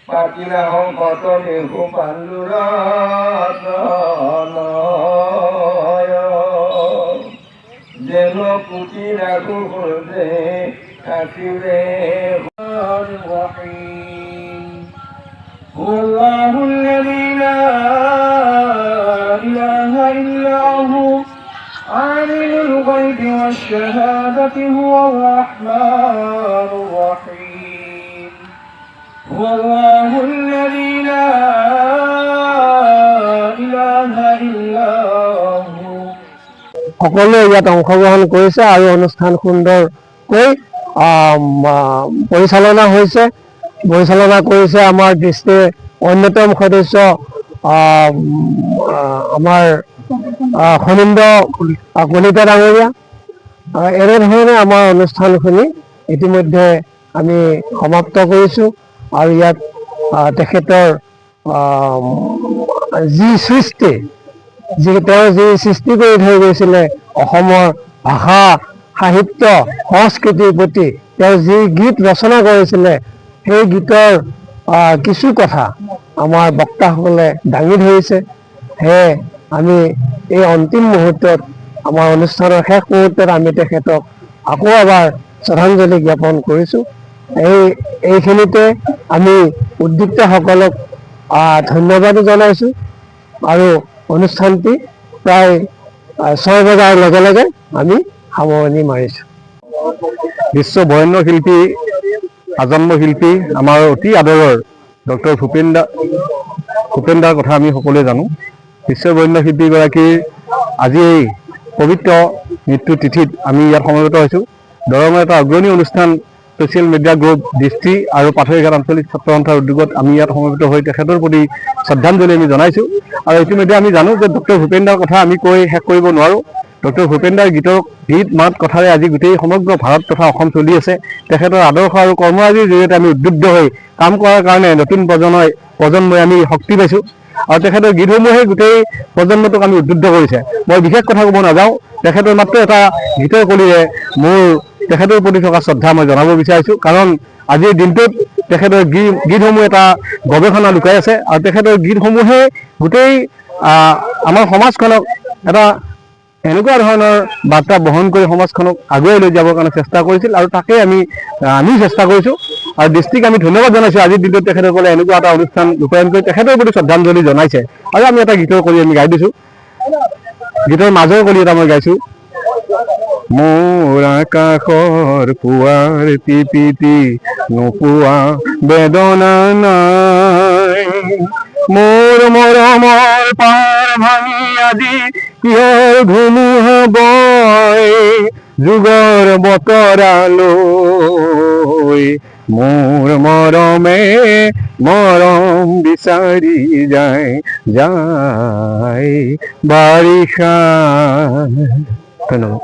পাতিলা শংকত বিহু পাণ্ডুৰত যেন পুতি ৰাখো হৃদে থাকিলে هو الله الذي لا إله إلا هو عالم الغيب والشهادة هو الرحمن الرحيم هو الله الذي لا إله إلا هو সকলোৱে ইয়াত অংশগ্ৰহণ কৰিছে আৰু অনুষ্ঠান সুন্দৰকৈ পৰিচালনা কৰিছে আমাৰ দৃষ্টিৰ অন্যতম সদস্য আমাৰ খনিন্দ কলিতা ডাঙৰীয়া। এনেধৰণে আমাৰ অনুষ্ঠানখিনি ইতিমধ্যে আমি সমাপ্ত কৰিছোঁ আৰু ইয়াত তেখেতৰ তেওঁ যি সৃষ্টি কৰি থৈ গৈছিলে অসমৰ ভাষা সাহিত্য সংস্কৃতিৰ প্ৰতি তেওঁ যি গীত ৰচনা কৰিছিলে সেই গীতৰ কিছু কথা আমাৰ বক্তাসকলে দাঙি ধৰিছে। সেয়ে আমি এই অন্তিম মুহূৰ্তত আমাৰ অনুষ্ঠানৰ শেষ মুহূৰ্তত আমি তেখেতক আকৌ এবাৰ শ্ৰদ্ধাঞ্জলি জ্ঞাপন কৰিছোঁ। এইখিনিতে আমি উদ্যোক্তাসকলক ধন্যবাদো জনাইছোঁ আৰু অনুষ্ঠানটি প্ৰায় 6 বজাৰ লগে লগে আমি সামৰণি মাৰিছোঁ। বিশ্ব বৰেণ্য শিল্পী আজন্ম শিল্পী আমাৰ অতি আদৰৰ ডক্টৰ ভূপেন দাৰ কথা আমি সকলোৱে জানো। বিশ্ব বৰেণ্য শিল্পীগৰাকীৰ আজি এই পবিত্ৰ মৃত্যু তিথিত আমি ইয়াত সমবেত হৈছোঁ। দৰঙৰ এটা অগ্ৰণী অনুষ্ঠান ছ'চিয়েল মিডিয়া গ্ৰুপ দৃষ্টি আৰু পাথৰিঘাট আঞ্চলিক ছাত্ৰ সন্থাৰ উদ্যোগত আমি ইয়াত সমবেত হৈ তেখেতৰ প্ৰতি শ্ৰদ্ধাঞ্জলি আমি জনাইছোঁ। আৰু ইতিমধ্যে আমি জানো যে ডক্টৰ ভূপেন দাৰ কথা আমি কৈ শেষ কৰিব নোৱাৰোঁ। ডক্টৰ ভূপেন দাৰ গীত মাত কথাৰে আজি গোটেই সমগ্ৰ ভাৰত তথা অসম চলি আছে। তেখেতৰ আদৰ্শ আৰু কৰ্মৰাজিৰ জৰিয়তে আমি উদ্বুদ্ধ হৈ কাম কৰাৰ কাৰণে নতুন প্ৰজন্মই আমি শক্তি পাইছোঁ আৰু তেখেতৰ গীতসমূহে গোটেই প্ৰজন্মটোক আমি উদ্বুদ্ধ কৰিছে। মই বিশেষ কথা ক'ব নাযাওঁ, তেখেতৰ মাত্ৰ এটা গীতৰ কলিৰে তেখেতৰ প্ৰতি থকা শ্ৰদ্ধা মই জনাব বিচাৰিছোঁ। কাৰণ আজিৰ দিনটোত তেখেতৰ গীতসমূহ এটা গৱেষণা লুকাই আছে আৰু তেখেতৰ গীতসমূহে গোটেই আমাৰ সমাজখনক এটা এনেকুৱা ধৰণৰ বাৰ্তা বহন কৰি সমাজখনক আগুৱাই লৈ যাবৰ কাৰণে চেষ্টা কৰিছিল আৰু তাকে আমিও চেষ্টা কৰিছোঁ। আৰু দৃষ্টিক আমি ধন্যবাদ জনাইছোঁ। আজিৰ দিনটোত তেখেতসকলে এনেকুৱা এটা অনুষ্ঠান ৰূপায়ণ কৰি তেখেতৰ প্ৰতি শ্ৰদ্ধাঞ্জলি জনাইছে। আৰু আমি এটা গীতৰ কলি আমি গাই দিছোঁ। গীতৰ মাজৰ কলি এটা মই গাইছোঁ। মোৰ আকাশৰ পুৱাৰ টিপিটি নোপোৱা বেদনা নাই, মোৰ মৰমৰ পাৰ ভাঙি আজি কিহৰ ধুমুহা বয়, যুগৰ বতৰালৈ মোৰ মৰমে মৰম বিচাৰি যায় বাৰিষা। ধন্যবাদ।